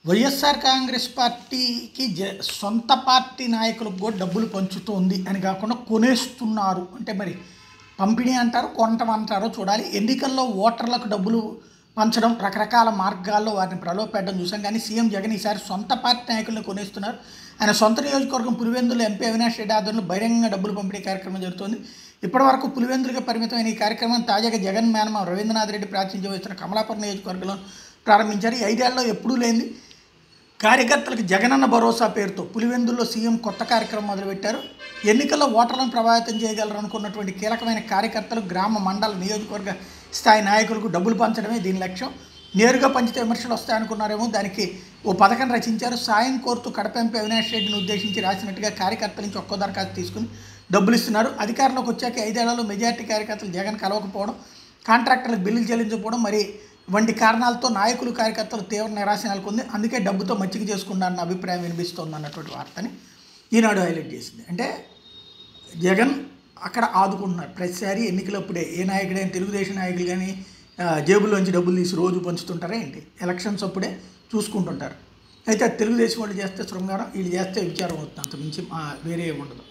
వైఎస్ఆర్ కాంగ్రెస్ పార్టీకి సొంత పార్టీ నాయకులకు కూడా డబ్బులు పంచుతోంది అని కాకుండా కొనేస్తున్నారు అంటే మరి పంపిణీ అంటారు కొనటం అంటారో చూడాలి. ఎన్నికల్లో ఓటర్లకు డబ్బులు పంచడం రకరకాల మార్గాల్లో వారిని ప్రలోభపెట్టడం చూసాం. కానీ సీఎం జగన్ ఈసారి సొంత పార్టీ నాయకులను కొనేస్తున్నారు. ఆయన సొంత నియోజకవర్గం పులివెందులు ఎంపీ అవినాష్ రెడ్డి ఆధ్వర్యంలో బహిరంగ డబ్బులు పంపిణీ కార్యక్రమం జరుగుతుంది. ఇప్పటివరకు పులివెందులుగా పరిమితమైన ఈ కార్యక్రమం తాజాగా జగన్ మేనమామ రవీంద్రనాథ్ రెడ్డి ప్రాతినిధ్యం వహిస్తున్న కమలాపురం నియోజకవర్గంలో ప్రారంభించారు. ఈ 5 ఏళ్లలో ఎప్పుడూ లేనిది కార్యకర్తలకు జగనన్న భరోసా పేరుతో పులివెందుల్లో సీఎం కొత్త కార్యక్రమం మొదలుపెట్టారు. ఎన్నికల్లో ఓటర్లను ప్రభావితం చేయగలరు అనుకున్నటువంటి కీలకమైన కార్యకర్తలు, గ్రామ మండల నియోజకవర్గ స్థాయి నాయకులకు డబ్బులు పంచడమే దీని లక్ష్యం. నేరుగా పంచితే విమర్శలు వస్తాయనుకున్నారేమో, దానికి ఓ పథకం రచించారు. సాయం కోరుతూ కడప ఎంపీ అవినాష్ రెడ్డిని ఉద్దేశించి రాసినట్టుగా కార్యకర్తల నుంచి ఒక్కో దరఖాస్తు తీసుకుని డబ్బులు ఇస్తున్నారు. అధికారంలోకి వచ్చాక 5 ఏళ్లలో మెజార్టీ కార్యకర్తలు జగన్ కలవకపోవడం, కాంట్రాక్టర్లకు బిల్లులు చెల్లించకపోవడం మరి వంటి కారణాలతో నాయకులు కార్యకర్తలు తీవ్ర నిరాశ నెలకొంది. అందుకే డబ్బుతో మచ్చిక చేసుకున్నారన్న అభిప్రాయం వినిపిస్తోంది అన్నటువంటి వార్తని ఈనాడు హైలైట్ చేసింది. అంటే జగన్ అక్కడ ఆదుకుంటున్నారు. ప్రతిసారి ఎన్నికలప్పుడే ఏ నాయకుడైనా, తెలుగుదేశం నాయకులు కానీ జేబుల్లోంచి డబ్బులు తీసి రోజు పంచుతుంటారా ఏంటి? ఎలక్షన్స్ అప్పుడే చూసుకుంటుంటారు. అయితే తెలుగుదేశం వాళ్ళు చేస్తే శృంగారం, వీళ్ళు చేస్తే విచారం అవుతుంది. అంతకుమించి వేరే ఉండదు.